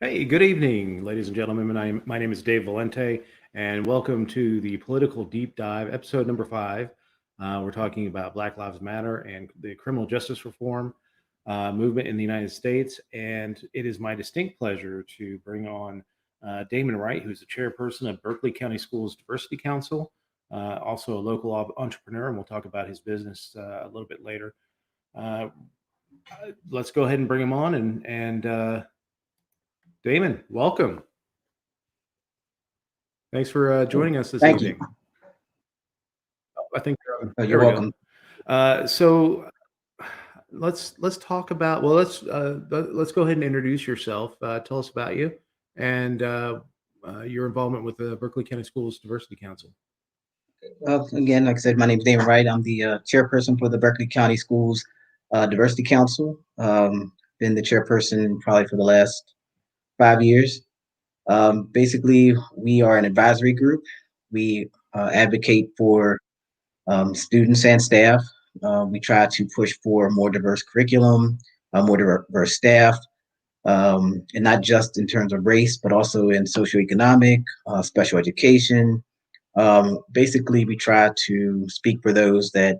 Hey, good evening, ladies and gentlemen. My name is Dave Valente, and welcome to the Political Deep Dive, episode number 5. We're talking about Black Lives Matter and the criminal justice reform movement in the United States. And it is my distinct pleasure to bring on Damon Wright, who's the chairperson of Berkeley County Schools Diversity Council, also a local entrepreneur, and we'll talk about his business a little bit later. Uh, let's go ahead and bring him on and Damon, welcome. Thanks for joining us this Thank you. evening. I think You're there we welcome. go. So let's talk about. Well, let's go ahead and introduce yourself. Tell us about you and your involvement with the Berkeley County Schools Diversity Council. Again, like I said, my name is Damon Wright. I'm the chairperson for the Berkeley County Schools Diversity Council. Been the chairperson probably for the last 5 years. Basically, we are an advisory group. We advocate for students and staff. We try to push for more diverse curriculum, more diverse staff, and not just in terms of race, but also in socioeconomic, special education. Basically, we try to speak for those that,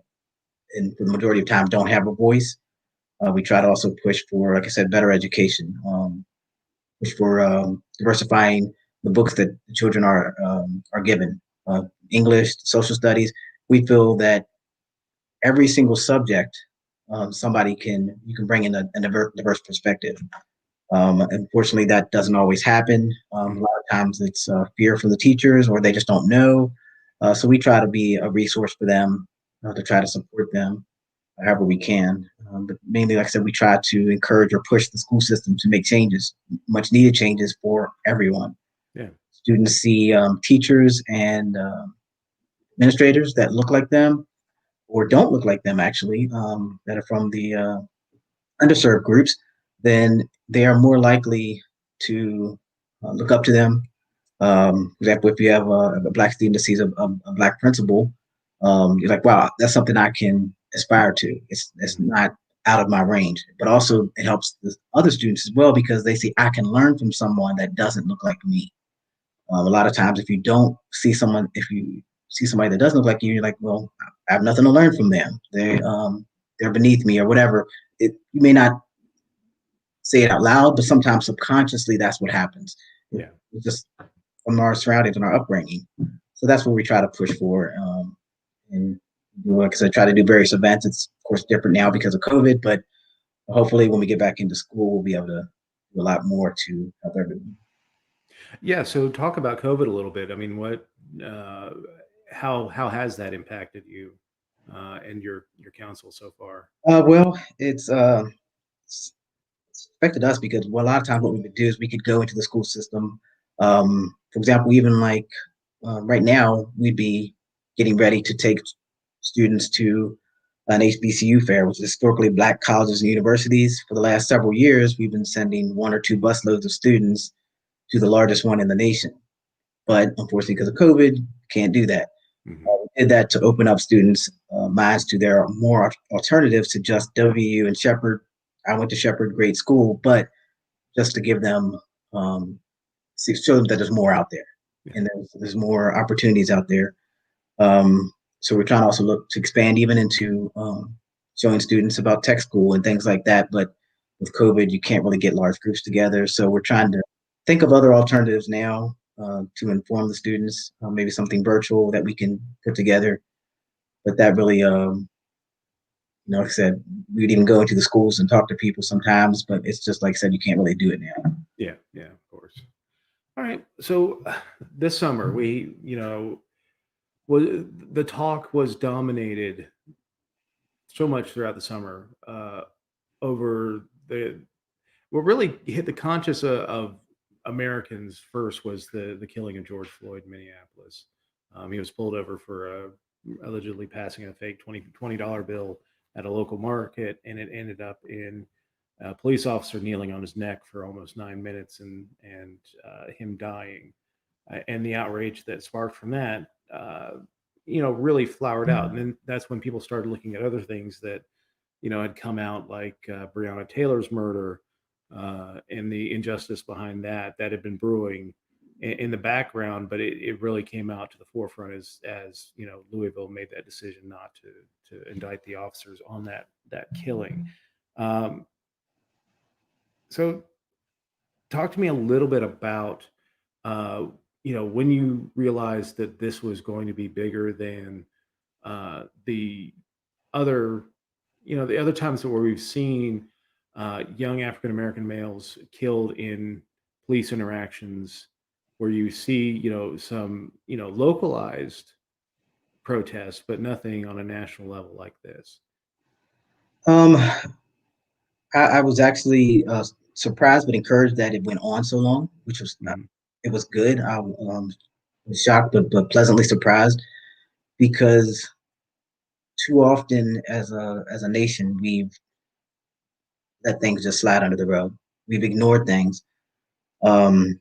in the majority of time, don't have a voice. We try to also push for, like I said, better education, push for diversifying the books that the children are given. English, social studies. We feel that every single subject, you can bring in a diverse perspective. Unfortunately, that doesn't always happen. A lot of times it's fear from the teachers or they just don't know. So we try to be a resource for them, to try to support them however we can. But mainly, like I said, we try to encourage or push the school system to make changes, much needed changes for everyone. Yeah. Students see teachers and administrators that look like them or don't look like them, actually, that are from the underserved groups, then they are more likely to look up to them. For example, if you have a black student that sees a black principal, you're like, wow, that's something I can aspire to. It's not out of my range, but also it helps the other students as well because they see I can learn from someone that doesn't look like me. A lot of times, if you see somebody that doesn't look like you, you're like, well, I have nothing to learn from them. They're beneath me or whatever. You may not say it out loud, but sometimes subconsciously that's what happens. Yeah. It's just from our surroundings and our upbringing. So that's what we try to push for. And like I said, try to do various events. It's of course different now because of COVID, but hopefully when we get back into school, we'll be able to do a lot more to help everyone. Yeah. So talk about COVID a little bit. I mean, uh, how has that impacted you and your council so far? Well, it's affected us because well, a lot of times what we would do is we could go into the school system. For example, even like right now, we'd be getting ready to take students to an HBCU fair, which is historically Black colleges and universities. For the last several years, we've been sending 1 or 2 busloads of students to the largest one in the nation. But unfortunately, because of COVID, can't do that. Hmm. We did that to open up students' minds to there are more alternatives to just WU and Shepherd. I went to Shepherd, great school, but just to give them show them that there's more out there Yeah. and there's more opportunities out there. So we're trying to also look to expand even into showing students about tech school and things like that. But with COVID, you can't really get large groups together. So we're trying to think of other alternatives now to inform the students, maybe something virtual that we can put together. But that really, like I said, we'd even go into the schools and talk to people sometimes, but it's just like I said, you can't really do it now. Yeah. Yeah. Of course. All right. So this summer, was the talk was dominated so much throughout the summer over the what really hit the conscious of Americans first was the killing of George Floyd in Minneapolis. He was pulled over for allegedly passing a fake $20 bill at a local market, and it ended up in a police officer kneeling on his neck for almost 9 minutes and him dying. And the outrage that sparked from that, really flowered out. And then that's when people started looking at other things that had come out, like Breonna Taylor's murder, and the injustice behind that had been brewing in the background, but it really came out to the forefront as Louisville made that decision not to indict the officers on that killing. Um, so talk to me a little bit about uh, when you realized that this was going to be bigger than the other the other times where we've seen young African American males killed in police interactions, where you see some localized protests, but nothing on a national level like this. Um, I was actually surprised but encouraged that it went on so long, which was Mhm. it was good. I was shocked but pleasantly surprised because too often as a nation we've let things just slide under the rug. We've ignored things. Um,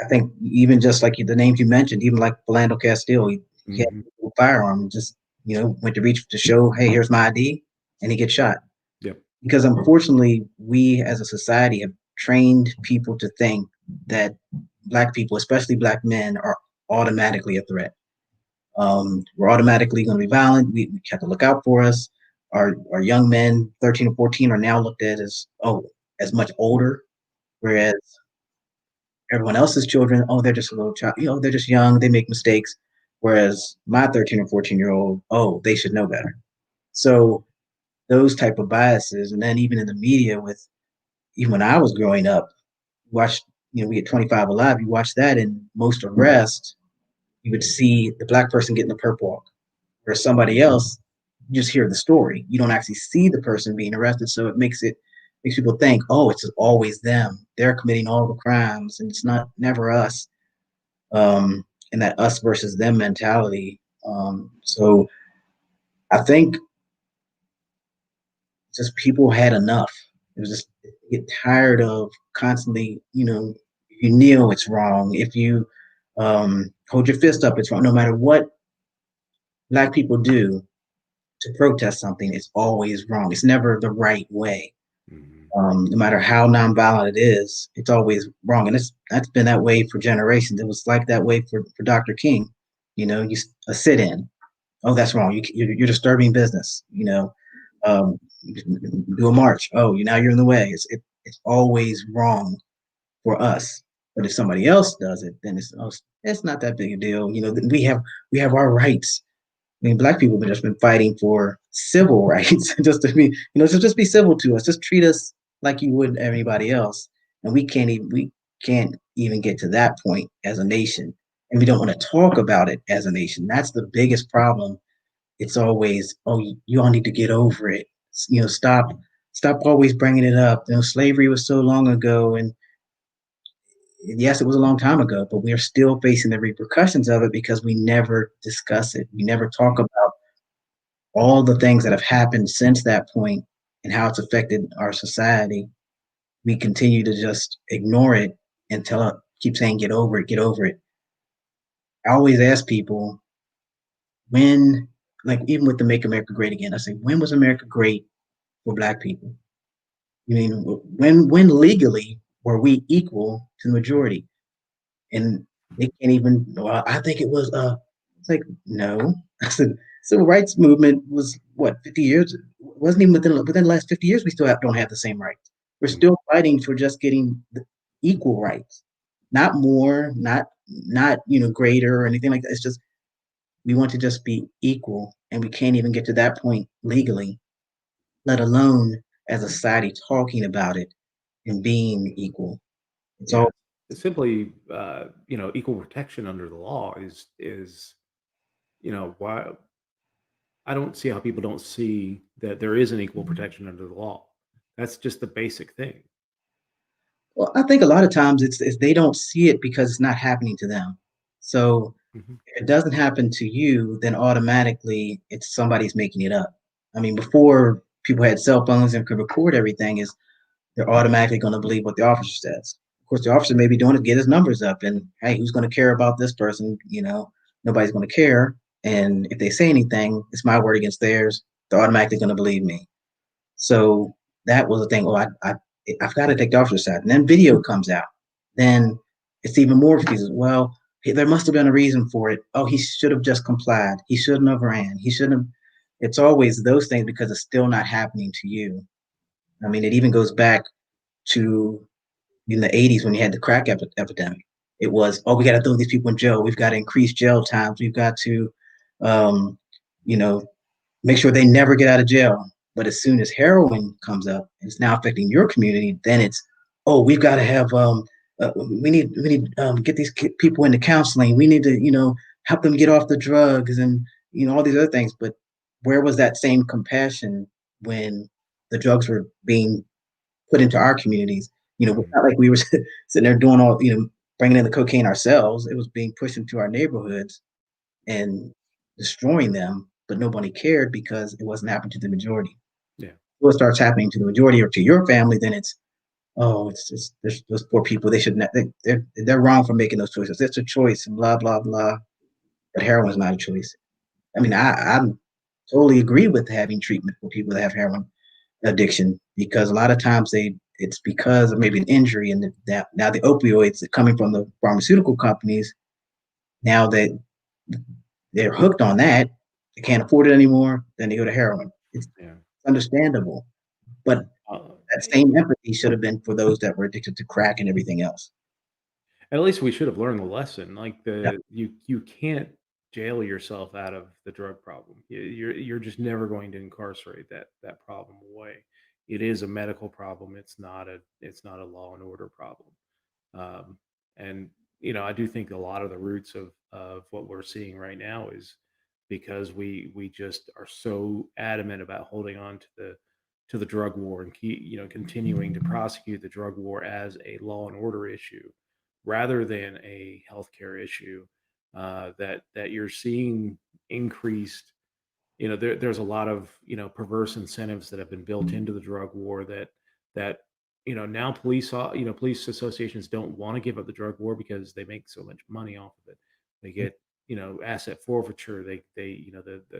I think even just like the names you mentioned, even like Philando Castile, he had Mhm. a firearm, just went to reach to show, hey, here's my ID, and he gets shot. Yep. Because unfortunately, we as a society have trained people to think that Black people, especially Black men, are automatically a threat. We're automatically going to be violent. We have to look out for us. Our young men, 13 or 14, are now looked at as much older, whereas everyone else's children, oh, they're just a little child, they're just young, they make mistakes. Whereas my 13 or 14-year-old, oh, they should know better. So those type of biases, and then even in the media, with even when I was growing up, watch we get 25 alive. You watch that, and most arrests, you would see the Black person getting the perp walk, or somebody else. You just hear the story. You don't actually see the person being arrested, so it makes people think, oh, it's always them. They're committing all the crimes, and it's not never us. And that us versus them mentality. So I think just people had enough. It was just get tired of constantly, if you kneel, it's wrong. If you hold your fist up, it's wrong. No matter what Black people do to protest something, it's always wrong. It's never the right way. Mhm. No matter how nonviolent it is, it's always wrong, and that's been that way for generations. It was like that way for Dr. King. A sit-in. Oh, that's wrong. You're disturbing business. Um, do a march. Oh, now you're in the way. It's always wrong for us. But if somebody else does it, then it's not that big a deal. We have our rights. I mean, Black people have just been fighting for civil rights, just to just be civil to us, just treat us like you would anybody else, and we can't even get to that point as a nation, and we don't want to talk about it as a nation. That's the biggest problem. It's always, oh, you all need to get over it. Stop always bringing it up. Slavery was so long ago, and yes, it was a long time ago, but we are still facing the repercussions of it because we never discuss it. We never talk about all the things that have happened since that point and how it's affected our society. We continue to just ignore it and keep saying, get over it, get over it. I always ask people when, like, even with the Make America Great Again, I say, when was America great for Black people? I mean, when legally were we equal to the majority? And they can't even. Well, I think it was. It's like, no. I said civil rights movement was what, 50 years. It wasn't even within the last 50 years. We still don't have the same rights. We're Mhm. still fighting for just getting the equal rights, not more, not greater or anything like that. It's just we want to just be equal, and we can't even get to that point legally, let alone as a society talking about it and being equal. It's Yeah. all. It's simply, equal protection under the law is why I don't see how people don't see that there is an equal protection under the law. That's just the basic thing. Well, I think a lot of times it's they don't see it because it's not happening to them. So Mhm. if it doesn't happen to you, then automatically it's somebody's making it up. I mean, before people had cell phones and could record everything, is they're automatically going to believe what the officer says. Of course, the officer may be doing it to get his numbers up, and hey, who's going to care about this person? Nobody's going to care. And if they say anything, it's my word against theirs. They're automatically going to believe me. So that was the thing. Oh, I've got to take the officer's side. And then video comes out. Then it's even more excuses. Well, there must have been a reason for it. Oh, he should have just complied. He shouldn't have ran. He shouldn't have. It's always those things because it's still not happening to you. I mean, it even goes back to in the 80s when you had the crack epidemic. It was, oh, we got to throw these people in jail. We've got to increase jail times. We've got to, um, you know, make sure they never get out of jail. But as soon as heroin comes up, it's now affecting your community. Then it's, oh, we've got to have, we need get these people into counseling. We need to, help them get off the drugs and all these other things. But where was that same compassion when the drugs were being put into our communities? It's not like we were sitting there doing all, bringing in the cocaine ourselves. It was being pushed into our neighborhoods and destroying them, but nobody cared because it wasn't happening to the majority. Yeah. When it starts happening to the majority or to your family, then it's, oh, it's just those poor people. They should not. They're wrong for making those choices. It's a choice, and blah blah blah. But heroin is not a choice. I mean, I totally agree with having treatment for people that have heroin addiction because a lot of times it's because of maybe an injury, and that now the opioids that coming from the pharmaceutical companies, now that they're hooked on that, they can't afford it anymore, then they go to heroin. It's Yeah. understandable, but Uh, that same empathy should have been for those that were addicted to crack and everything else. At least we should have learned the lesson. Like Yeah, you can't jail yourself out of the drug problem. You're just never going to incarcerate that problem away. It is a medical problem. It's not a law and order problem. Um, and I do think a lot of the roots of what we're seeing right now is because we just are so adamant about holding on to the drug war and continuing to prosecute the drug war as a law and order issue rather than a healthcare issue. That you're seeing increased. There's a lot of perverse incentives that have been built into the drug war that now police associations don't want to give up the drug war because they make so much money off of it. They get asset forfeiture. The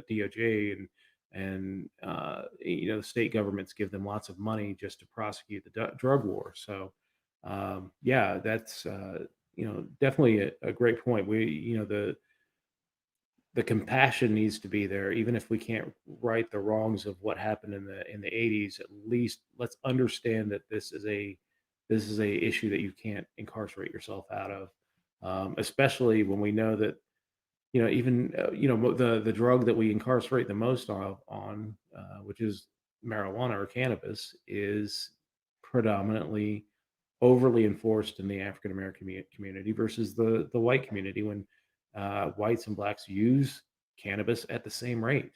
DOJ and the state governments give them lots of money just to prosecute the drug war. So yeah, that's definitely a great point. The compassion needs to be there, even if we can't right the wrongs of what happened in the 80s. At least let's understand that this is a issue that you can't incarcerate yourself out of, especially when we know that even the drug that we incarcerate the most on, which is marijuana or cannabis, is predominantly overly enforced in the African American community versus the white community when whites and blacks use cannabis at the same rate.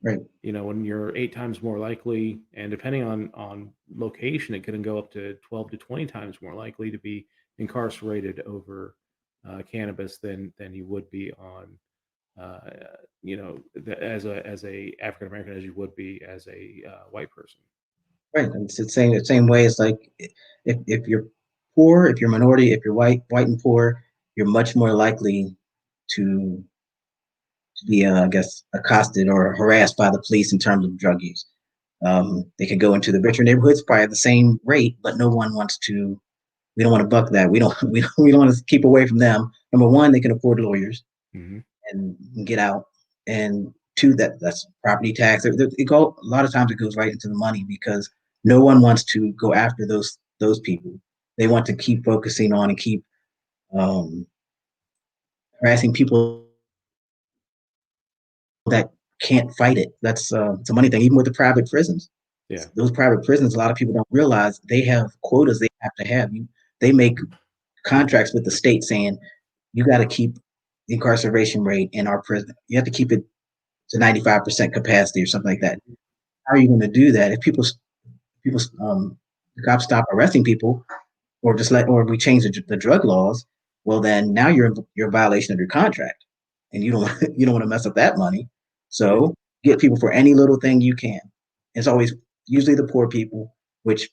right. When you're 8 times more likely, and depending on location, it can go up to 12 to 20 times more likely to be incarcerated over cannabis than you would be on as a African American as you would be as a white person. Right. And it's the same way. It's like if you're poor, if you're minority, if you're white and poor, you're much more likely to be, I guess, accosted or harassed by the police in terms of drug use. They could go into the richer neighborhoods probably at the same rate, but no one wants to. We don't want to buck that. We don't. We don't want to keep away from them. Number one, they can afford lawyers Hmm. and get out. And two, that's property tax. A lot of times it goes right into the money because no one wants to go after those people. They want to keep focusing on and keep um, harassing people that can't fight it. That's it's a money thing. Even with the private prisons, Yeah. those private prisons, a lot of people don't realize they have quotas they have to have. They make contracts with the state saying you got to keep the incarceration rate in our prison. You have to keep it to 95% capacity or something like that. How are you going to do that if people the cops stop arresting people or or we change the drug laws? Well, then now you're in violation of your contract, and you don't you don't want to mess up that money. Yeah. So get people for any little thing you can. It's always usually the poor people, which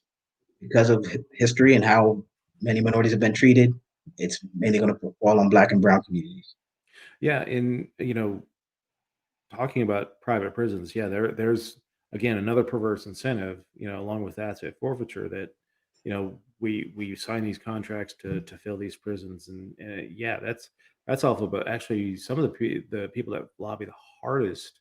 because of history and how many minorities have been treated, it's mainly going to fall on black and brown communities. Yeah. And talking about private prisons, yeah, there's again another perverse incentive, along with asset forfeiture that we sign these contracts to fill these prisons, and yeah, that's awful. But actually, some of the people that lobby the hardest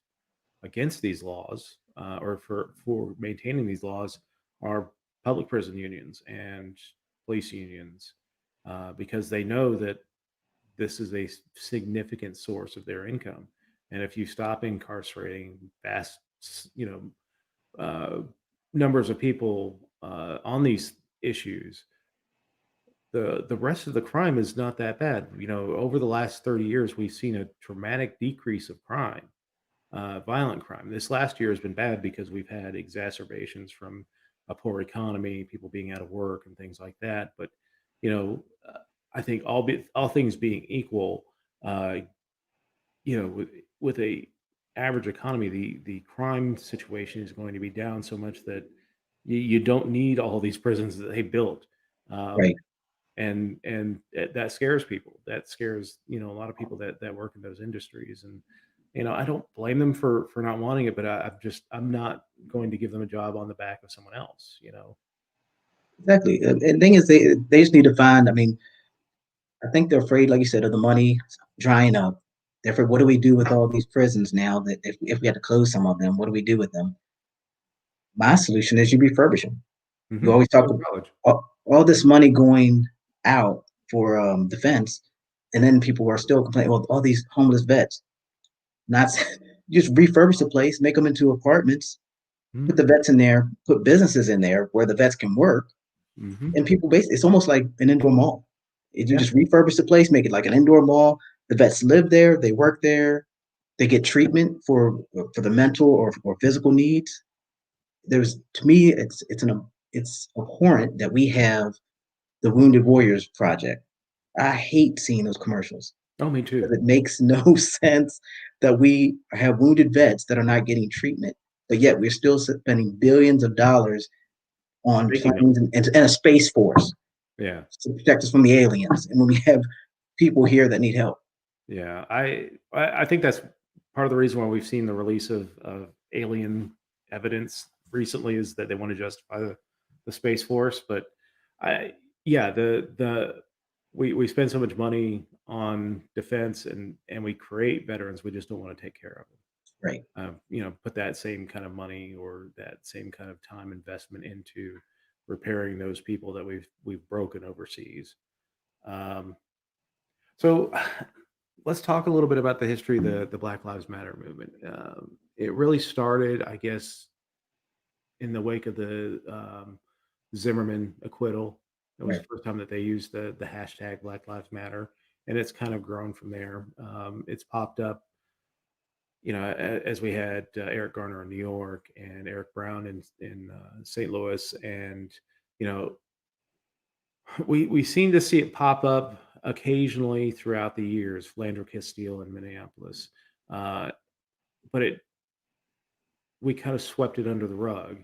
against these laws, or for maintaining these laws, are public prison unions and police unions, because they know that this is a significant source of their income. And if you stop incarcerating vast, you know, numbers of people on these issues, the rest of the crime is not that bad. Over the last 30 years, we've seen a dramatic decrease of crime, violent crime. This last year has been bad because we've had exacerbations from a poor economy, people being out of work, and things like that. But you know, I think all things being equal, uh, with a average economy, the crime situation is going to be down so much that you don't need all these prisons that they built. Um, Right. and that scares people. That scares a lot of people that work in those industries. And I don't blame them for not wanting it, but I'm not going to give them a job on the back of someone else. Exactly. And the thing is, they just need to find. I mean, I think they're afraid, like you said, of the money drying up. Therefore, what do we do with all these prisons now? That if we had to close some of them, what do we do with them? My solution is you refurbish them. You always Go talk to about college. all this money going out for defense, and then people are still complaining. Well, all these homeless vets. Not just refurbish the place, make them into apartments, put the Hmm. vets in there, put businesses in there where the vets can work, Hmm. and people basically it's almost like an indoor mall. If you Yeah. just refurbish the place, make it like an indoor mall. The vets live there, they work there, they get treatment for the mental or physical needs. There's to me, it's abhorrent that we have the Wounded Warriors Project. I hate seeing those commercials Oh, me because too. it makes no sense that we have wounded vets that are not getting treatment, but yet we're still spending billions of dollars on Making them. planes and a space force Yeah. to protect us from the aliens. And when we have people here that need help. Yeah, I think that's part of the reason why we've seen the release of alien evidence recently, is that they want to justify the Space Force. But I yeah, the we spend so much money on defense, and we create veterans, we just don't want to take care of them. Right. Put that same kind of money or that same kind of time investment into repairing those people that we've broken overseas. Um, so let's talk a little bit about the history of the Black Lives Matter movement. It really started, I guess, in the wake of the Zimmerman acquittal. It was Right. the first time that they used the hashtag Black Lives Matter, and it's kind of grown from there. It's popped up, as we had Eric Garner in New York and Eric Brown in St. Louis, and you know we seem to see it pop up occasionally throughout the years. Landry Castile in Minneapolis, uh, but we kind of swept it under the rug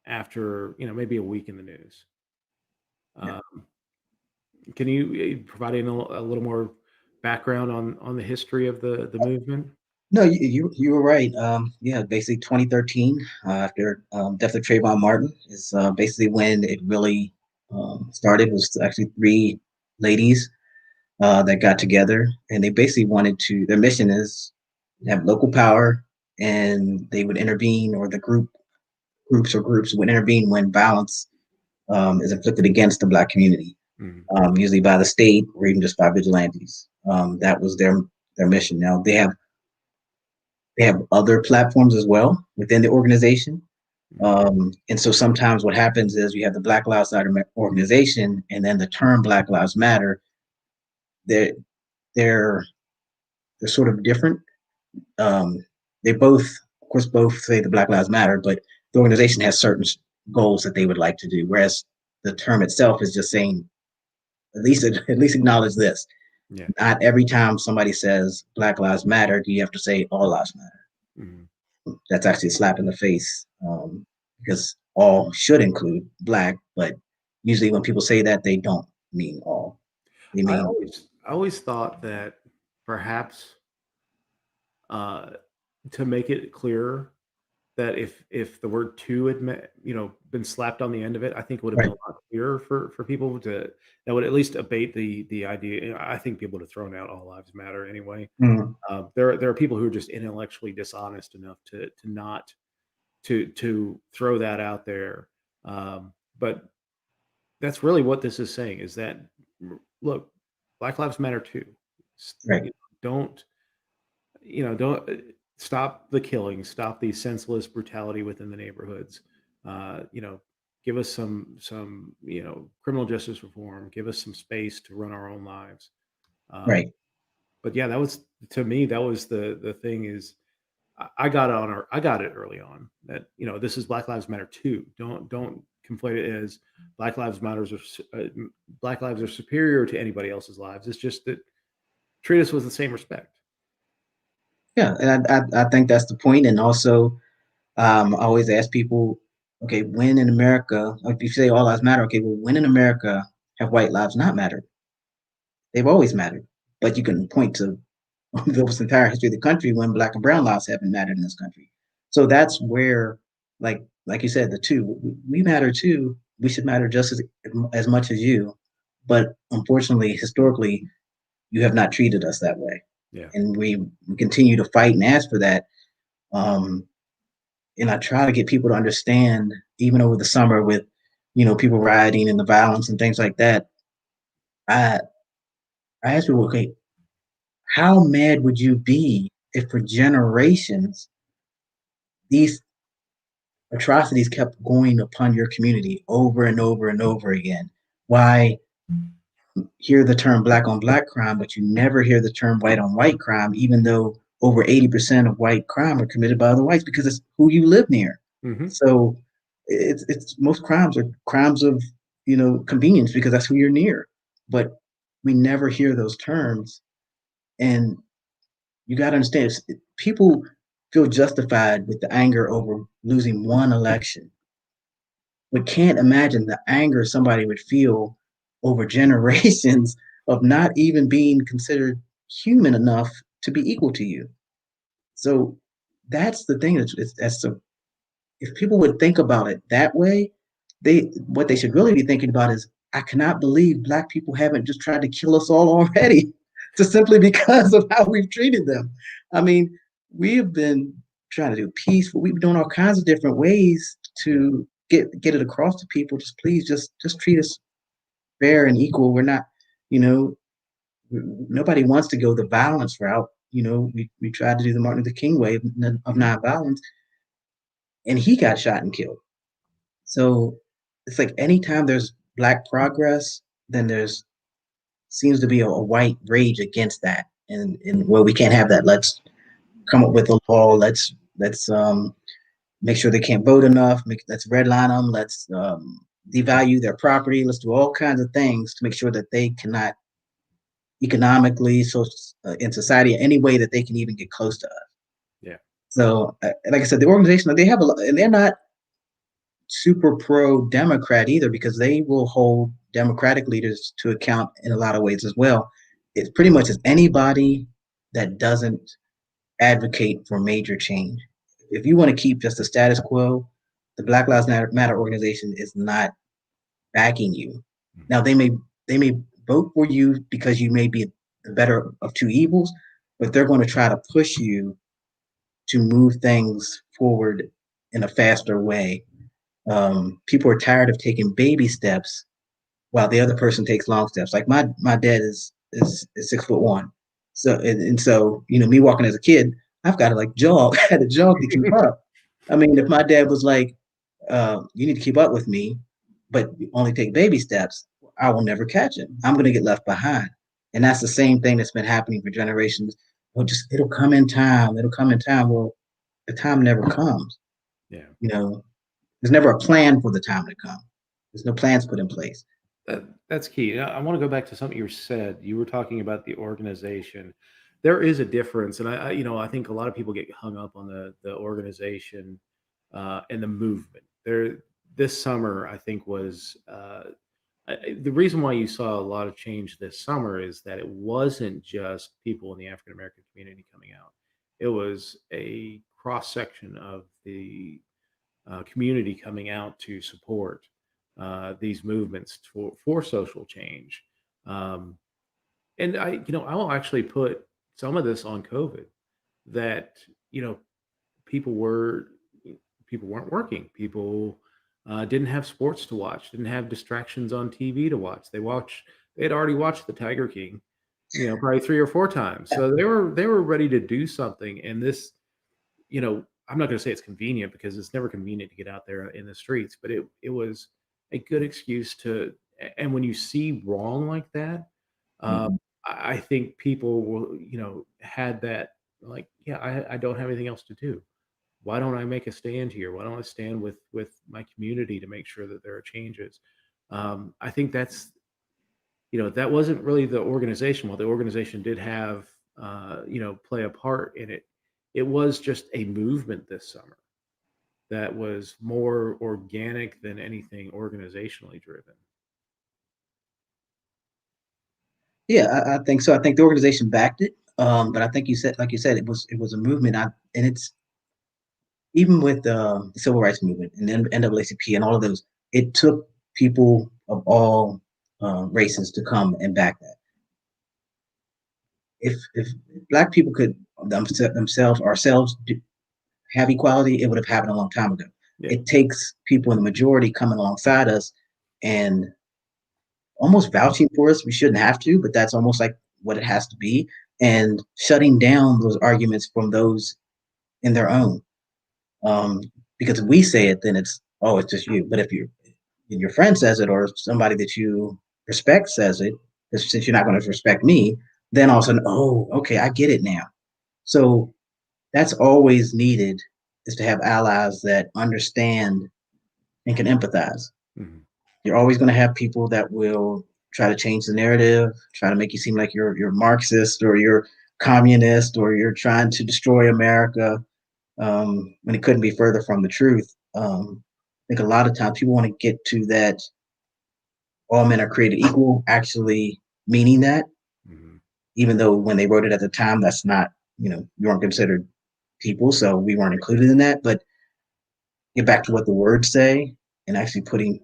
after maybe a week in the news. Yeah. Um, can you provide a little more background on the history of the movement? No, you were right. Yeah, basically 2013, after death of Trayvon Martin, is basically when it really started. It was actually three ladies that got together, and they basically wanted to. Their mission is to have local power, and they would intervene, or the groups would intervene when violence is inflicted against the Black community, Mhm. usually by the state or even just by vigilantes. That was their mission. Now they have other platforms as well within the organization. Mhm. And so sometimes what happens is you have the Black Lives Matter organization, and then the term Black Lives Matter. They're they're they're sort of different. Um, they both, of course, both say the Black Lives Matter, but the organization has certain goals that they would like to do. Whereas the term itself is just saying at least acknowledge this. Yeah. Not every time somebody says Black Lives Matter do you have to say all lives matter. Mhm. That's actually a slap in the face, because all should include Black, but usually when people say that, they don't mean all. They I mean always thought that perhaps, uh, to make it clearer, that if the word "to" had been slapped on the end of it, I think it would have been Right. a lot clearer for people that would at least abate the idea. I think people would have thrown out all lives matter anyway. Mhm. There are people who are just intellectually dishonest enough to not to throw that out there. But that's really what this is saying is that look, Black Lives Matter too. Right. Don't don't stop the killing, stop the senseless brutality within the neighborhoods. Uh, you know, give us some criminal justice reform. Give us some space to run our own lives. Um, Right. but yeah, that was to me that was the thing is I got it I got it early on that this is Black Lives Matter too. Don't conflate it as Black Lives Matters Black lives are superior to anybody else's lives. It's just that treat us with the same respect. Yeah, and I think that's the point. And also, I always ask people, okay, when in America, if you say all lives matter, okay, well, when in America have white lives not mattered? They've always mattered. But you can point to the entire history of the country when black and brown lives haven't mattered in this country. So that's where, like you said, the two we matter too. We should matter just as much as you. But unfortunately, historically, you have not treated us that way, Yeah. and we continue to fight and ask for that. Um, and I try to get people to understand, even over the summer with, people rioting and the violence and things like that. I I ask people, okay, how mad would you be if for generations these atrocities kept going upon your community over and over and over again? Why hear the term black on black crime, but you never hear the term white on white crime, even though over 80% of white crime are committed by other whites because it's who you live near. Hmm. So it's most crimes are crimes of convenience because that's who you're near. But we never hear those terms, and you got to understand people feel justified with the anger over losing one election, but can't imagine the anger somebody would feel over generations of not even being considered human enough to be equal to you. So that's the thing that's so if people would think about it that way, they what they should really be thinking about is I cannot believe black people haven't just tried to kill us all already, just simply because of how we've treated them. I mean, we have been trying to do peace, but we've been doing all kinds of different ways Yeah. to get it across to people. Just please, just treat us fair and equal. We're not, you know, nobody wants to go the violence route. We tried to do the Martin Luther King way of Hmm. nonviolence, and he got shot and killed. So it's like anytime there's black progress, then there's seems to be a white rage against that. And well, we can't have that. Let's come up with a law. Let's make sure they can't vote enough. Let's redline them. Let's devalue their property. Let's do all kinds of things to make sure that they cannot economically, so in society, any way that they can even get close to us. Yeah. So, like I said, the organization they have a lot, and they're not super pro Democrat either because they will hold Democratic leaders to account in a lot of ways as well. It's pretty much as anybody that doesn't advocate for major change. If you want to keep just the status quo, the Black Lives Matter organization is not backing you. Now they may vote for you because you may be the better of two evils, but they're going to try to push you to move things forward in a faster way. People are tired of taking baby steps while the other person takes long steps. Like my dad is 6'1", so and so me walking as a kid, I've got to like jog, I had to jog to keep up. I mean, if my dad was like, "You need to keep up with me, but only take baby steps," I will never catch him. I'm going to get left behind, and that's the same thing that's been happening for generations. Well, just it'll come in time. It'll come in time. Well, the time never comes. Yeah. You know, there's never a plan for the time to come. There's no plans put in place. That's key. I want to go back to something you said. You were talking about the organization. There is a difference, and I think a lot of people get hung up on the organization and the movement. This summer, I think was the reason why you saw a lot of change this summer is that it wasn't just people in the African American community coming out. It was a cross section of the community coming out to support these movements for social change. Um, and I'll actually put some of this on COVID, that, you know, people were people weren't working. People didn't have sports to watch, didn't have distractions on TV to watch. They had already watched the Tiger King, probably 3 or 4 times. Yeah. So they were ready to do something. And this, I'm not going to say it's convenient, because it's never convenient to get out there in the streets, but it was a good excuse to. And when you see wrong like that, uh, Mhm. I think people will, had that, like, yeah, I don't have anything else to do. Why don't I make a stand here? Why don't I stand with my community to make sure that there are changes? I think that wasn't really the organization. While the organization did have, play a part in it, it was just a movement this summer that was more organic than anything organizationally driven. Yeah, I think so. I think the organization backed it. But I think like you said, it was a movement. And it's even with the civil rights movement and then NAACP and all of those, it took people of all races to come and back that. If black people could themselves ourselves have equality, it would have happened a long time ago. Yeah. It takes people in the majority coming alongside us and almost vouching for us. We shouldn't have to, but that's almost like what it has to be, and shutting down those arguments from those in their own. Um, because if we say it, then it's just you. But if your friend says it, or somebody that you respect says it, since you're not going to respect me, then all of a sudden, oh, okay, I get it now. So that's always needed, is to have allies that understand and can empathize. Mhm. You're always going to have people that will try to change the narrative, try to make you seem like you're Marxist or you're communist or you're trying to destroy America, when it couldn't be further from the truth. I think a lot of times people want to get to that all men are created equal, actually meaning that, Mhm. even though when they wrote it at the time, that's not, you weren't considered people, so we weren't included in that. But get back to what the words say and actually putting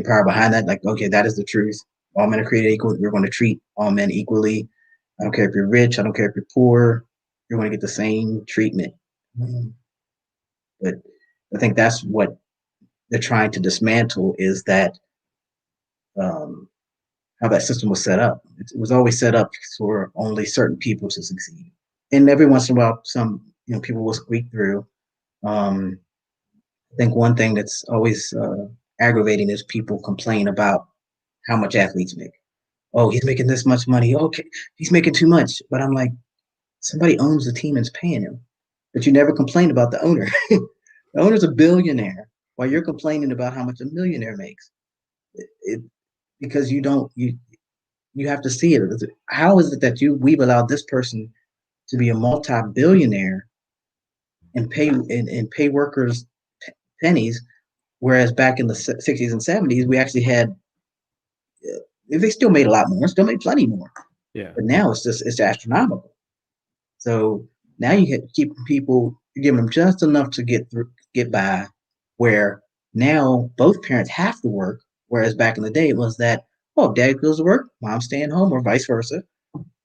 power behind that. Like, okay, that is the truth. All men are created equal. We're going to treat all men equally. I don't care if you're rich. I don't care if you're poor. You're going to get the same treatment. But I think that's what they're trying to dismantle, is that um, how that system was set up. It was always set up for only certain people to succeed, and every once in a while, some people will squeak through. Um, I think one thing that's always aggravating is people complain about how much athletes make. Oh, he's making this much money. Okay, he's making too much. But I'm like, somebody owns the team and is paying him. But you never complain about the owner. The owner's a billionaire, while you're complaining about how much a millionaire makes. It because you have to see it. How is it that we've allowed this person to be a multi-billionaire and pay workers pennies, whereas back in the 60s and 70s we actually had, they still made a lot more, still made plenty more, Yeah. but now it's astronomical. So now you keep people, you give them just enough to get by, where now both parents have to work, whereas back in the day it was that, oh, if daddy goes to work, mom's staying home, or vice versa,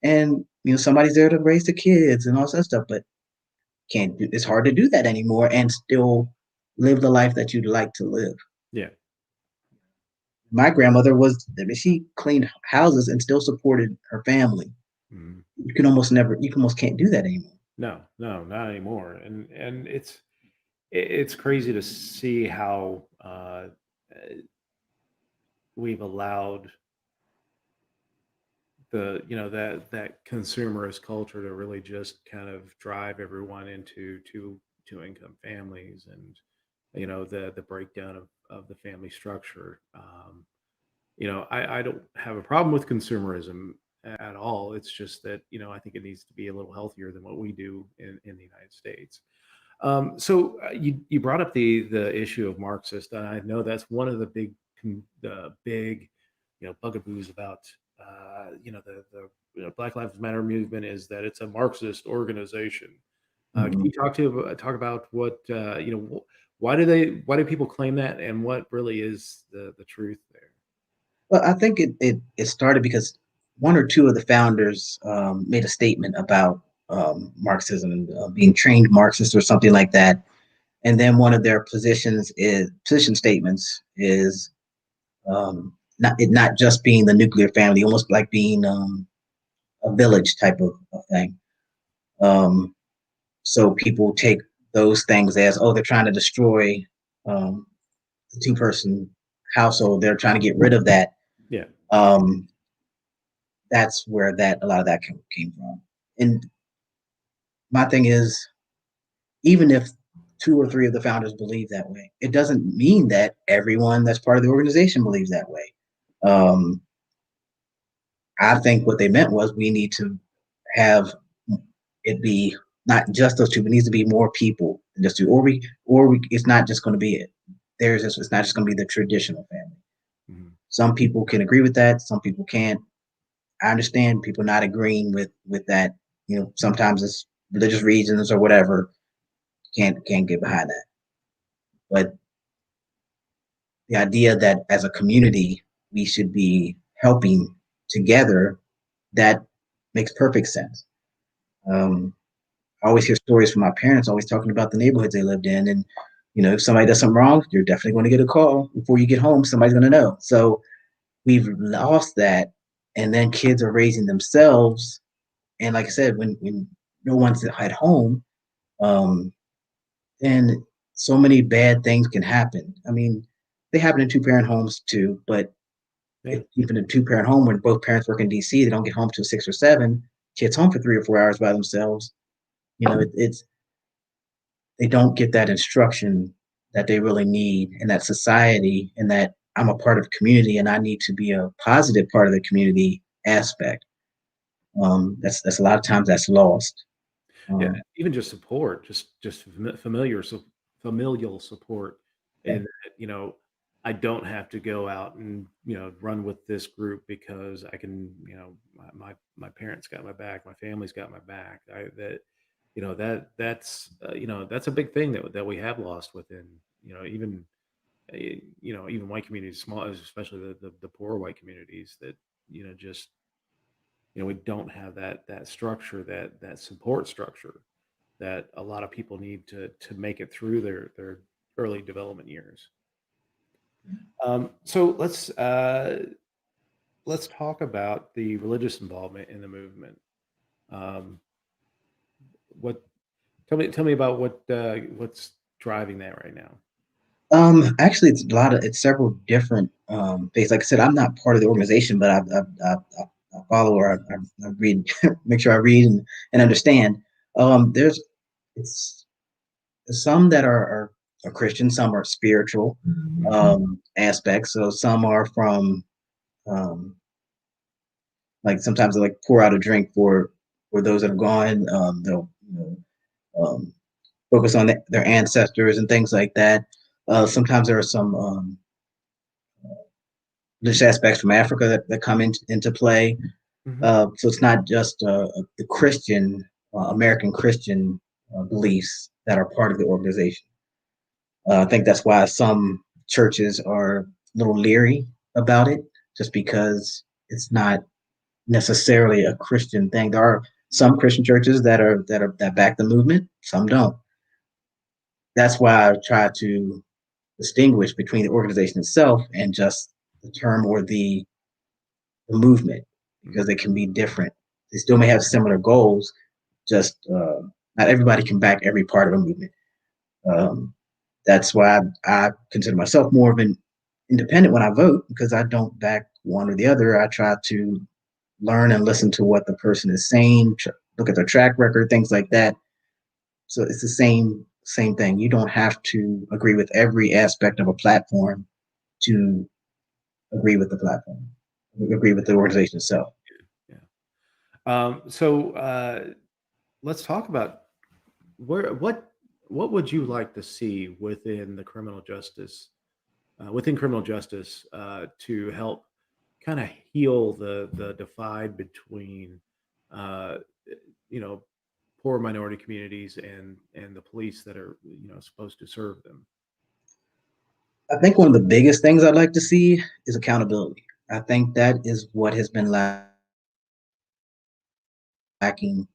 and somebody's there to raise the kids and all that stuff. But it's hard to do that anymore and still live the life that you'd like to live. Yeah. My grandmother she cleaned houses and still supported her family. Mhm. You almost can't do that anymore. No, no, not anymore. And it's crazy to see how we've allowed that consumerist culture to really just kind of drive everyone into two income families, and the breakdown of the family structure. I don't have a problem with consumerism at all. It's just that, I think it needs to be a little healthier than what we do in the United States. So you brought up the issue of Marxist, and I know that's one of the big bugaboos about the Black Lives Matter movement, is that it's a Marxist organization. Can Mhm. you talk about what why do people claim that, and what really is the truth there? Well, I think it started because one or two of the founders made a statement about Marxism and being trained Marxists or something like that. And then one of their position statements is not just being the nuclear family, almost like being a village type of thing. Um, so people take those things as, oh, they're trying to destroy um, the two-person household. They're trying to get rid of that. Yeah. Um, that's where that a lot of that came from. And my thing is, even if two or three of the founders believe that way, it doesn't mean that everyone that's part of the organization believes that way. Um, I think what they meant was we need to have it be not just those two, but it needs to be more people than just two, or we. It's not just going to be it. It's not just going to be the traditional family. Mhm. Some people can agree with that. Some people can't. I understand people not agreeing with that. Sometimes it's religious reasons or whatever. Can't get behind that. But the idea that as a community we should be helping together, that makes perfect sense. Um, I always hear stories from my parents always talking about the neighborhoods they lived in. And, if somebody does something wrong, you're definitely going to get a call before you get home. Somebody's going to know. So we've lost that. And then kids are raising themselves. And like I said, when no one's at home, um, then so many bad things can happen. I mean, they happen in two-parent homes too, but Yeah. even in a two-parent home when both parents work in DC, they don't get home till 6 or 7. Kids home for 3 or 4 hours by themselves. It's they don't get that instruction that they really need in that society, and that I'm a part of community and I need to be a positive part of the community aspect. That's a lot of times that's lost. Yeah, Um, even just support, just familial support, yeah, and that, I don't have to go out and run with this group because I can, my parents got my back, my family's got my back. That's a big thing that we have lost within, even even white communities, small, especially the poor white communities that just we don't have that structure, that support structure that a lot of people need to make it through their early development years. So let's talk about the religious involvement in the movement. Um, what tell me about what's driving that right now. Actually, it's several different things. Like I said, I'm not part of the organization, but I follow or I read, make sure I read and understand. There's it's some that are Christian, some are spiritual aspects. So some are from um, like sometimes they like pour out a drink for those that have gone. They'll focus on their ancestors and things like that. Sometimes there are some religious aspects from Africa that come into play. Hmm. So it's not just the Christian, American Christian beliefs that are part of the organization. I think that's why some churches are a little leery about it, just because it's not necessarily a Christian thing. There are some Christian churches that back the movement, some don't. That's why I try to distinguish between the organization itself and just the term or the movement, because they can be different. They still may have similar goals, just not everybody can back every part of a movement. Um, that's why I consider myself more of an independent when I vote, because I don't back one or the other. I try to learn and listen to what the person is saying, look at their track record, things like that. So it's the same thing. You don't have to agree with every aspect of a platform to agree with the platform, agree with the organization itself. Yeah. So let's talk about where what would you like to see within criminal justice to help kind of heal the divide between uh, you know poor minority communities and the police that are supposed to serve them. I think one of the biggest things I'd like to see is accountability. I think that is what has been lacking.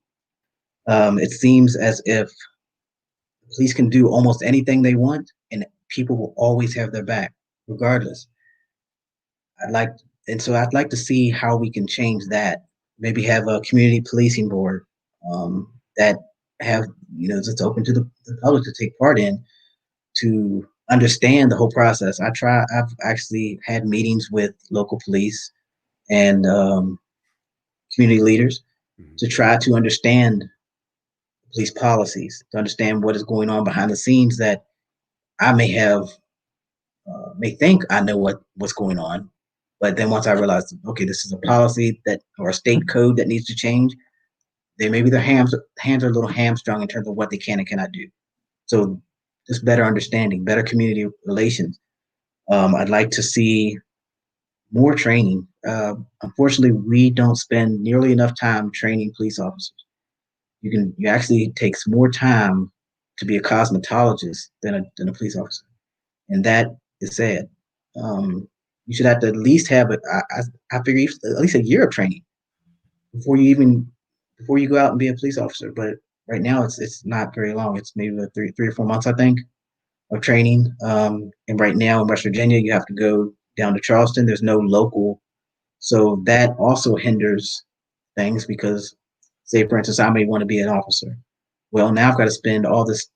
It seems as if police can do almost anything they want, and people will always have their back, regardless. I'd like, and so I'd like to see how we can change that. Maybe have a community policing board that have just open to the public to take part in to understand the whole process. I've actually had meetings with local police and community leaders Mhm. to try to understand police policies, to understand what is going on behind the scenes that I may think I know what's going on, but then once I realize, okay, this is a policy that or a state code that needs to change, they maybe their hands are a little hamstrung in terms of what they can and cannot do. So just better understanding, better community relations. I'd like to see more training. Unfortunately, we don't spend nearly enough time training police officers. You actually it takes more time to be a cosmetologist than a police officer, and that is sad. Um, you should have to at least have I figure at least a year of training before before you go out and be a police officer. But right now it's not very long. It's maybe three or 4 months, I think, of training. And right now in West Virginia, you have to go down to Charleston. There's no local, so that also hinders things because, say, for instance, I may want to be an officer. Well, now I've got to spend all this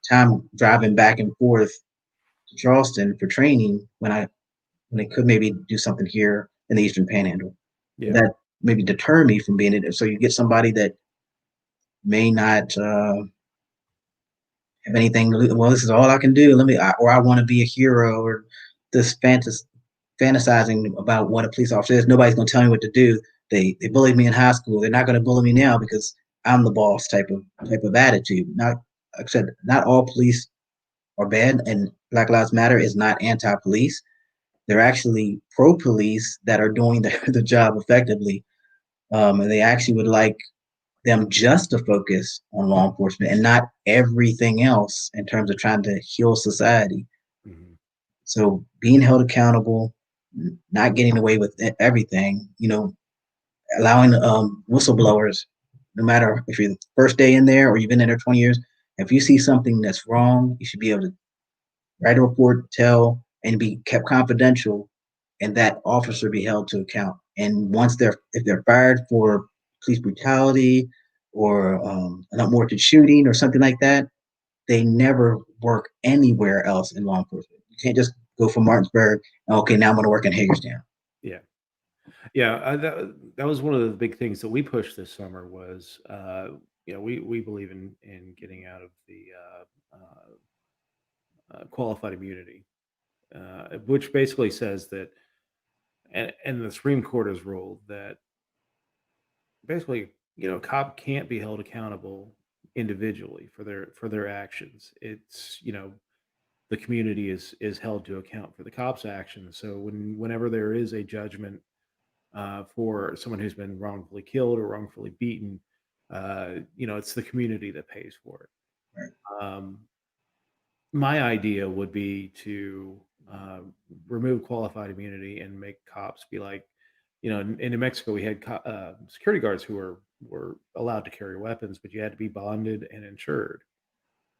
time driving back and forth to Charleston for training when I could maybe do something here in the Eastern Panhandle. Yeah. That maybe deter me from being it. So you get somebody that may not have anything. Well, this is all I can do. Or I want to be a hero, or this fantasizing about what a police officer is. Nobody's going to tell me what to do. They bullied me in high school. They're not going to bully me now because I'm the boss type of attitude. Not like I said, not all police are bad, and Black Lives Matter is not anti-police. They're actually pro-police that are doing the job effectively, and they actually would like them just to focus on law enforcement and not everything else in terms of trying to heal society. Mhm. So being held accountable, not getting away with everything, allowing whistleblowers, no matter if you're the first day in there or you've been in there 20 years, if you see something that's wrong, you should be able to write a report, tell, and be kept confidential, and that officer be held to account. And if they're fired for police brutality or an unwarranted shooting or something like that, they never work anywhere else in law enforcement. You can't just go from Martinsburg and okay, now I'm going to work in Hagerstown. Yeah. Yeah, that was one of the big things that we pushed this summer was, we believe in getting out of the qualified immunity, which basically says that, and the Supreme Court has ruled that basically, a cop can't be held accountable individually for their actions. It's the community is held to account for the cop's actions. So whenever there is a judgment for someone who's been wrongfully killed or wrongfully beaten, it's the community that pays for Right. it. My idea would be to remove qualified immunity and make cops be like, in New Mexico, we had security guards who were allowed to carry weapons, but you had to be bonded and insured.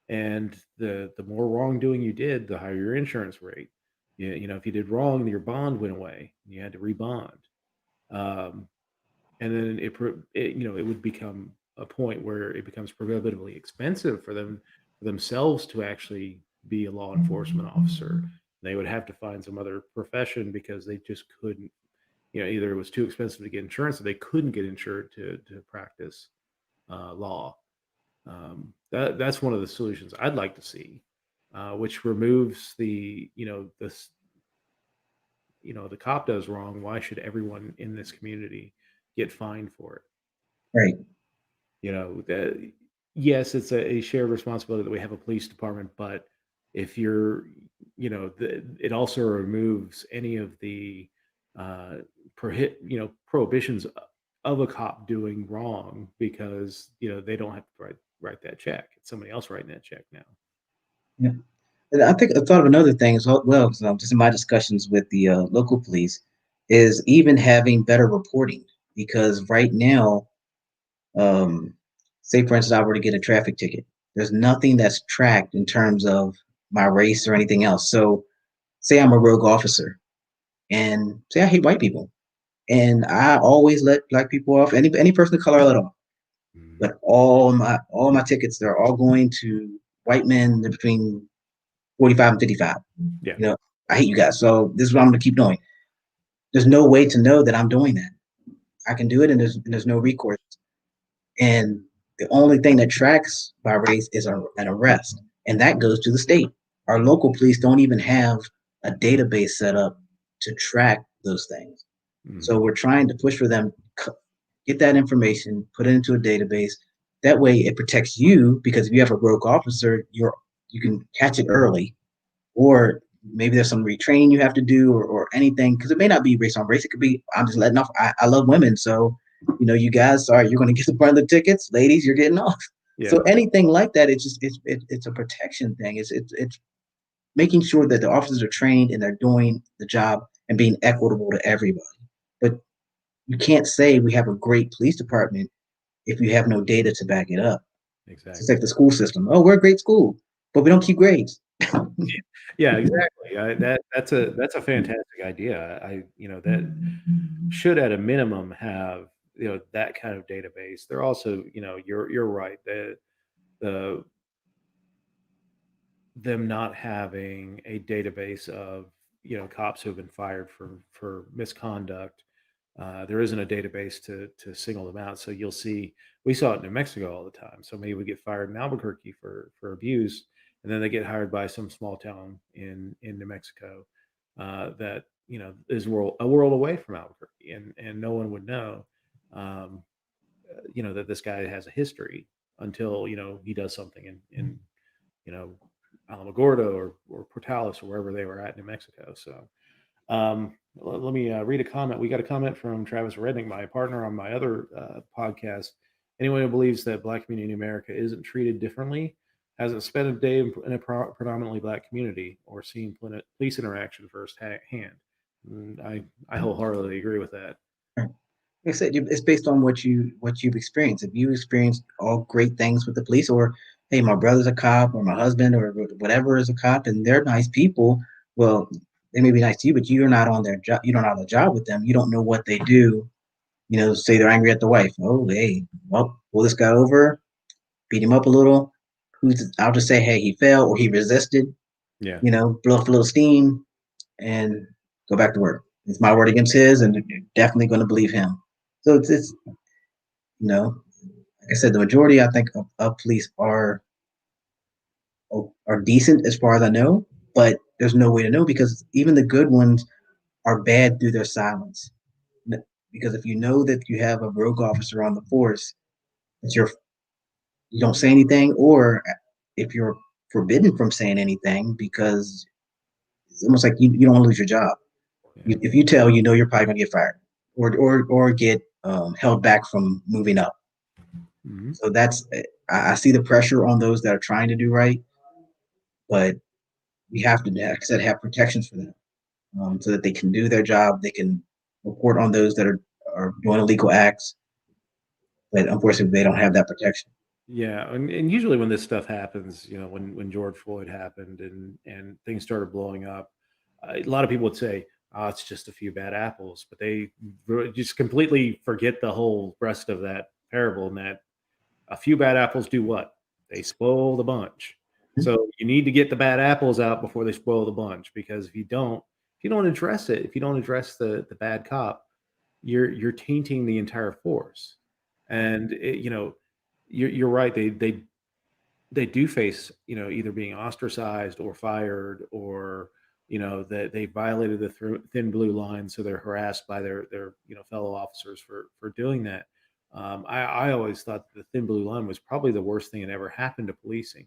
And the more wrongdoing you did, the higher your insurance rate. If you did wrong, your bond went away. You had to rebond. Um, and then it would become a point where it becomes prohibitively expensive for themselves to actually be a law enforcement officer. They would have to find some other profession because they just couldn't. Either it was too expensive to get insurance, or they couldn't get insured to practice law. That's one of the solutions I'd like to see, which removes the cop does wrong. Why should everyone in this community get fined for it? Right. That yes, it's a shared responsibility that we have a police department, but if you're, it also removes any of the prohibitions of a cop doing wrong because they don't have to write that check. It's somebody else writing that check now. Yeah. And I think I thought of another thing as well, because just in my discussions with the local police, is even having better reporting. Because right now, um, say for instance, I were to get a traffic ticket, there's nothing that's tracked in terms of my race or anything else. So, say I'm a rogue officer, and say I hate white people, and I always let black people off. Any person of color I let off. Mhm. But all my tickets, they're all going to white men between 45 and 55. Yeah, You know, I hate you guys. So this is what I'm gonna keep doing. There's no way to know that I'm doing that. I can do it, and there's no recourse. And the only thing that tracks by race is an arrest, and that goes to the state. Our local police don't even have a database set up to track those things. So mhm. we're trying to push for them get that information, put it into a database. That way, it protects you because if you have a rogue officer, you can catch it early, or maybe there's some retraining you have to do, or anything, because it may not be based on race. It could be I'm just letting off. I love women, so you guys, sorry, you're going to get the brunt of the tickets, ladies. You're getting off. Yeah, So anything like that, it's a protection thing. It's making sure that the officers are trained and they're doing the job and being equitable to everybody. But you can't say we have a great police department if you have no data to back it up. It's exactly. like the school system. Oh, we're a great school, but we don't keep grades. Yeah, exactly. That's a fantastic idea. That should at a minimum have that kind of database. They're also, you're right, the them not having a database of cops who have been fired for misconduct. There isn't a database to single them out. So you'll see, we saw it in New Mexico all the time. Somebody would get fired in Albuquerque for abuse, and then they get hired by some small town in New Mexico that is a world away from Albuquerque, and no one would know, um, that this guy has a history until he does something in you know, Alamogordo or Portales or wherever they were at in New Mexico. So let me read a comment. We got a comment from Travis Rednick, my partner on my other podcast. Anyone who believes that Black community in America isn't treated differently hasn't spent a day in a predominantly Black community or seen police interaction firsthand. I wholeheartedly agree with that. Like I said, it's based on what you've experienced. If you experienced all great things with the police, or hey, my brother's a cop, or my husband, or whatever is a cop, and they're nice people. Well, they may be nice to you, but you're not on their job. You don't have a job with them. You don't know what they do. Say they're angry at the wife. Oh, hey, well, pull this guy over, beat him up a little. I'll just say, hey, he fell or he resisted. Yeah. Blow off a little steam and go back to work. It's my word against his, and you're definitely going to believe him. So it's like I said, the majority I think of police are decent as far as I know, but there's no way to know because even the good ones are bad through their silence. Because if you know that you have a rogue officer on the force, that you don't say anything, or if you're forbidden from saying anything because it's almost like you don't want to lose your job. Yeah. If you tell, you're probably gonna get fired or get held back from moving up. Mhm. So I see the pressure on those that are trying to do right, but we have to, like I said, have protections for them so that they can do their job. They can report on those that are doing illegal acts, but unfortunately, they don't have that protection. Yeah, and usually when this stuff happens, when George Floyd happened and things started blowing up, a lot of people would say, "Oh, it's just a few bad apples," but they just completely forget the whole rest of that parable. And that a few bad apples do what? They spoil the bunch. So you need to get the bad apples out before they spoil the bunch. Because if you don't address it, if you don't address the bad cop, you're tainting the entire force. And you're right. They do face either being ostracized or fired, or that they violated the thin blue line, so they're harassed by their fellow officers for doing that. I always thought the thin blue line was probably the worst thing that ever happened to policing.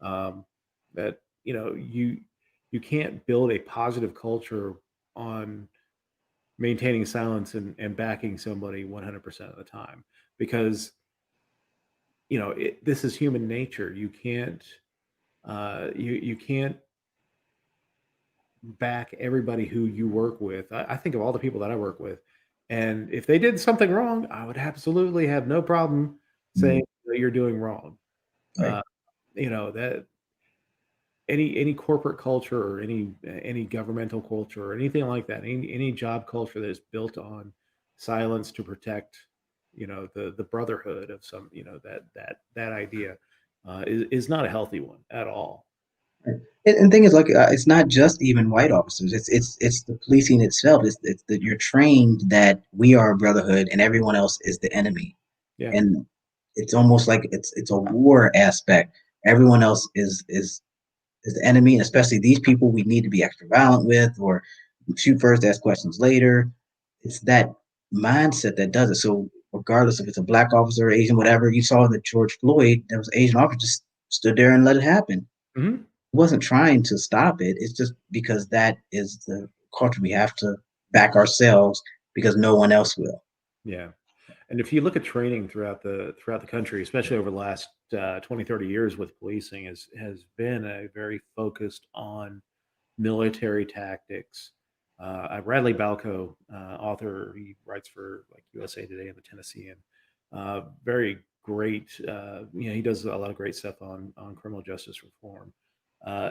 um, that you can't build a positive culture on maintaining silence and backing somebody 100% of the time, because this is human nature. You can't you can't back everybody who you work with. I think of all the people that I work with, and if they did something wrong, I would absolutely have no problem saying that you're doing wrong. Right. Uh, that any corporate culture or any governmental culture or anything like that, any job culture that is built on silence to protect, the brotherhood of some, that idea, is not a healthy one at all. Right. And thing is, like, it's not just even white officers. It's the policing itself. It's that you're trained that we are a brotherhood and everyone else is the enemy, Yeah. and it's almost like it's a war aspect. Everyone else is the enemy, and especially these people we need to be extra violent with, or shoot first, ask questions later. It's that mindset that does it. So regardless if it's a black officer, Asian, whatever, you saw that George Floyd, there was an Asian officer just stood there and let it happen. Hmm. Wasn't trying to stop it. It's just because that is the culture. We have to back ourselves because no one else will. Yeah. And if you look at training throughout the country, especially over the last 20, 30 years with policing, has been a very focused on military tactics. Bradley Balco, author, he writes for like USA Today and the Tennessean. Very great. He does a lot of great stuff on criminal justice reform.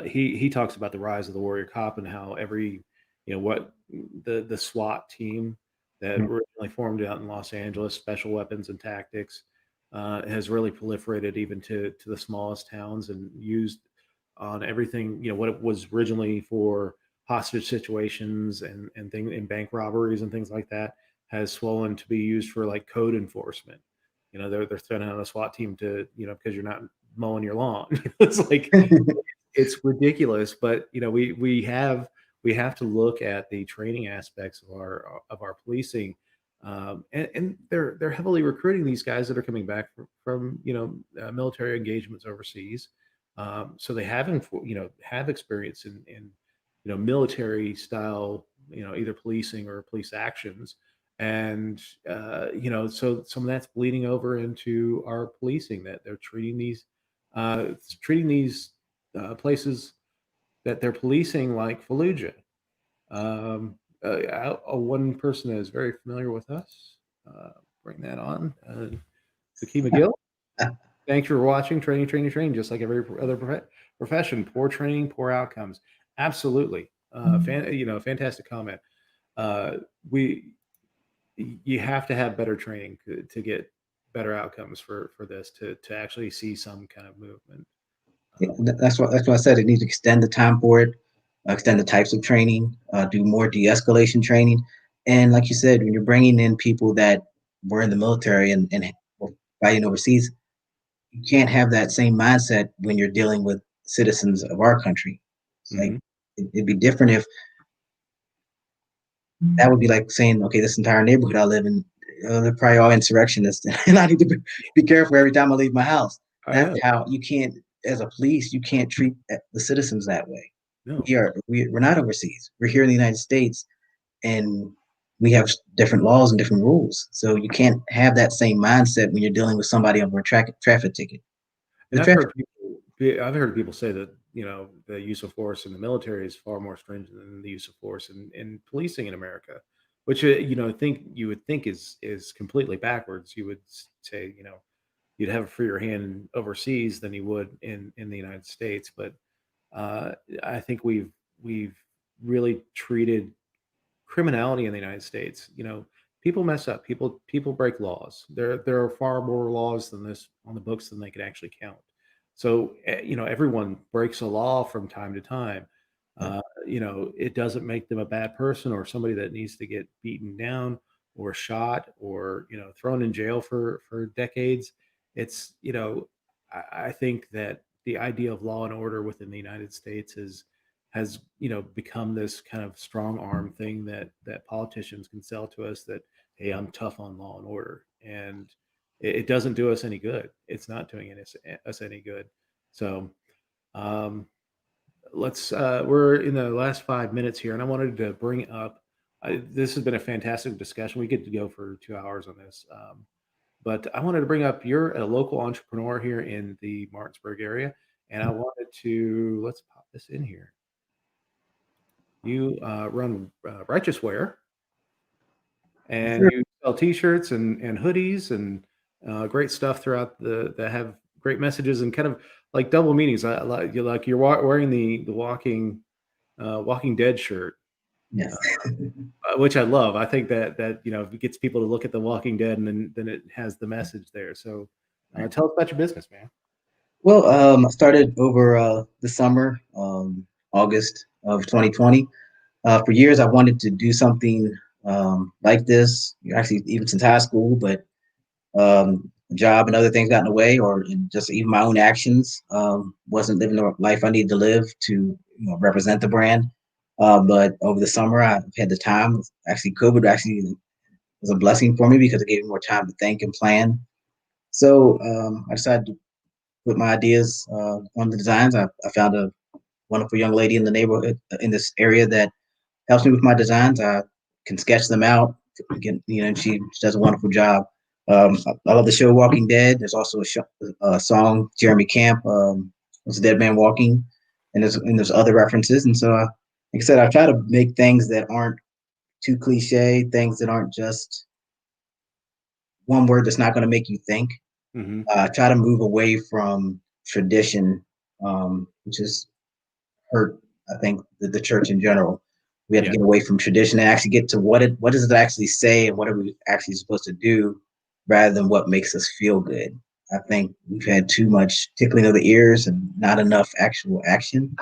He talks about the rise of the warrior cop and how what the SWAT team that originally formed out in Los Angeles, special weapons and tactics, has really proliferated even to the smallest towns and used on everything. What it was originally for hostage situations and thing in bank robberies and things like that has swollen to be used for like code enforcement. They're throwing out a SWAT team to because you're not mowing your lawn. It's like it's ridiculous, but we have to look at the training aspects of our policing, and they're heavily recruiting these guys that are coming back from military engagements overseas, so they have experience in military style, either policing or police actions, and so some of that's bleeding over into our policing, that they're treating these places that they're policing like Fallujah. One person that is very familiar with us, uh, bring that on, Zaki McGill. Thanks for watching Training, Training, Training. Just like every other profession, poor training, poor outcomes. Absolutely, fantastic comment. Uh, we You have to have better training to get better outcomes for this to actually see some kind of movement. Yeah, Um, that's why I said it needs to extend the time for it, extend the types of training, do more de-escalation training, and like you said, when you're bringing in people that were in the military and were fighting overseas, you can't have that same mindset when you're dealing with citizens of our country. It's like mhm. it'd be different if that would be like saying, okay, this entire neighborhood I live in, they're probably all insurrectionists, and I need to be careful every time I leave my house. I That's know. how you can't, as a police, you can't treat the citizens that way. No. We're not overseas. We're here in the United States, and we have different laws and different rules. So you can't have that same mindset when you're dealing with somebody over a traffic ticket. The And I've traffic, heard people say that the use of force in the military is far more stringent than the use of force in policing in America, which think you would think is completely backwards. You would say you'd have a freer hand overseas than you would in the United States, but uh, I think we've really treated criminality in the United States. People mess up. People break laws. There are far more laws than this on the books than they could actually count. So everyone breaks a law from time to time. It doesn't make them a bad person or somebody that needs to get beaten down or shot or thrown in jail for decades. It's I think that the idea of law and order within the United States has become this kind of strong arm thing that politicians can sell to us, that hey, I'm tough on law and order, and it doesn't do us any good. It's not doing us any good. So um, we're in the last 5 minutes here, and I wanted to bring up This has been a fantastic discussion. We get to go for 2 hours on this. But I wanted to bring up, you're a local entrepreneur here in the Martinsburg area, and I wanted to, let's pop this in here. You run Righteous Wear, and Sure. you sell T-shirts and hoodies and great stuff throughout that have great messages and kind of like double meanings. I like you're wearing the Walking Dead shirt, Yes. which I love. I think that it gets people to look at the Walking Dead, and then it has the message there. So tell us about your business, man. Well, I started over the summer, August of 2020. For years, I wanted to do something like this, actually, even since high school, but job and other things got in the way, or just even my own actions wasn't living the life I needed to live to represent the brand. But over the summer, I've had the time. Actually, COVID actually was a blessing for me because it gave me more time to think and plan. So I decided to put my ideas on the designs. I found a wonderful young lady in the neighborhood in this area that helps me with my designs. I can sketch them out. Again, and she does a wonderful job. I love the show Walking Dead. There's also a song Jeremy Camp was Dead Man Walking, and there's other references. And so, like I said, I try to make things that aren't too cliche, things that aren't just one word that's not going to make you think. Hmm. Try to move away from tradition, which has hurt, I think, the church in general. We have to Yeah. get away from tradition and actually get to what does it actually say and what are we actually supposed to do rather than what makes us feel good. I think we've had too much tickling of the ears and not enough actual action.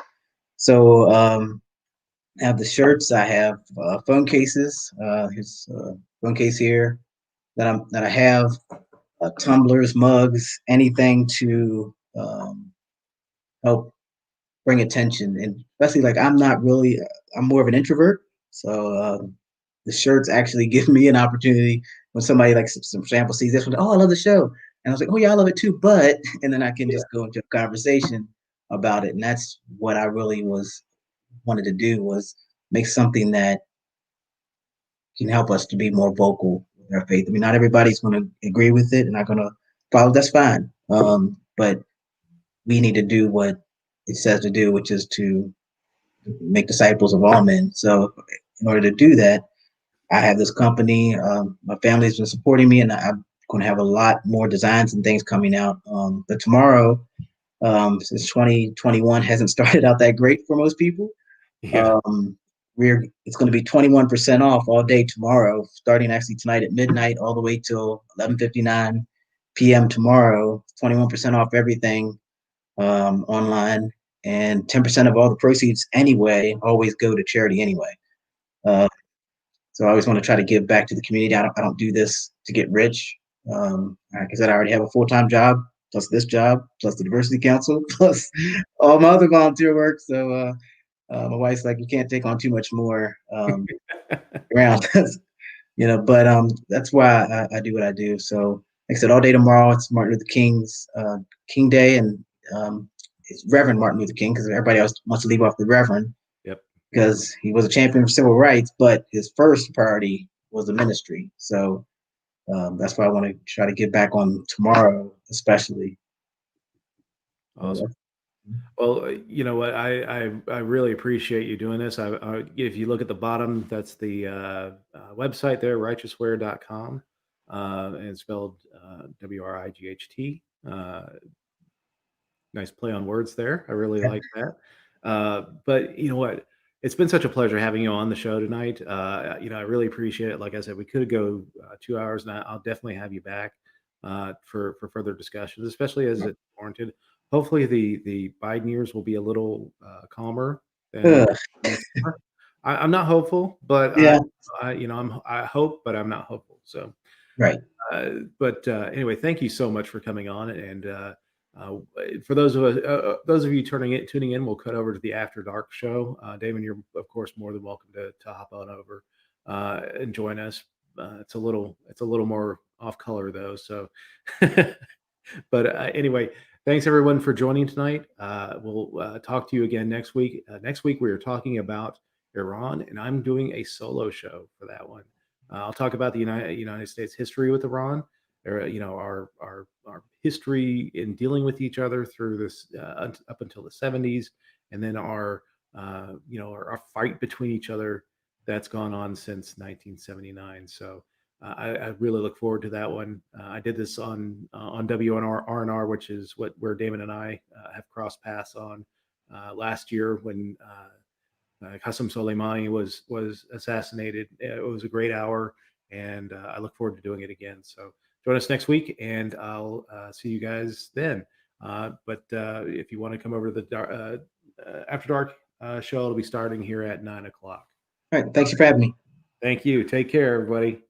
So I have the shirts. I have phone cases. Here's a phone case here that I have. Tumblers, mugs, anything to help bring attention. And especially like I'm more of an introvert. So the shirts actually give me an opportunity when somebody like some sample sees this one, oh, I love the show. And I was like, oh yeah, I love it too. But, and then I can Yeah. just go into a conversation about it. And that's what I really wanted to do was make something that can help us to be more vocal with our faith. I mean, not everybody's going to agree with it and not going to follow. That's fine. But we need to do what it says to do, which is to make disciples of all men. So, in order to do that, I have this company. My family's been supporting me, and I'm going to have a lot more designs and things coming out. But tomorrow, since 2021 hasn't started out that great for most people, Yeah. um, it's going to be 21% off all day tomorrow, starting actually tonight at midnight all the way till 11:59 p.m. tomorrow. 21% off everything online, and 10% of all the proceeds anyway always go to charity anyway. Uh, so I always want to try to give back to the community. I don't do this to get rich. Like I said, I already have a full-time job, plus this job, plus the diversity council, plus all my other volunteer work. So my wife's like, you can't take on too much more around, but that's why I do what I do. So like I said, all day tomorrow, it's Martin Luther King's King Day, and it's Reverend Martin Luther King because everybody else wants to leave off the Reverend Yep. because he was a champion for civil rights, but his first priority was the ministry. So that's why I want to try to get back on tomorrow, especially. Awesome. Well, you know what? I really appreciate you doing this. If you look at the bottom, that's the website there, righteouswear.com, and it's spelled WRIGHT. Nice play on words there. I really like that. But you know what? It's been such a pleasure having you on the show tonight. I really appreciate it. Like I said, we could go 2 hours, and I'll definitely have you back for further discussions, especially as it's warranted. Hopefully, the Biden years will be a little calmer than Ugh, in the summer. I'm not hopeful, but yeah, I hope, but I'm not hopeful. So. right. But anyway, thank you so much for coming on. And for those of us, those of you tuning in, we'll cut over to the After Dark show. Damon, you're of course more than welcome to hop on over and join us. It's a little more off color though. So, but anyway, thanks everyone for joining tonight. We'll talk to you again next week. Next week we are talking about Iran, and I'm doing a solo show for that one. I'll talk about the United States history with Iran, or our history in dealing with each other through this up until the 70s, and then our fight between each other that's gone on since 1979. So I really look forward to that one. I did this on WNR R&R, which is where Damon and I have crossed paths on last year when Qasem Soleimani was assassinated. It was a great hour, and I look forward to doing it again. So join us next week, and I'll see you guys then. But if you want to come over to the After Dark show, it'll be starting here at 9 o'clock. All right. Thanks for having me. Thank you. Take care, everybody.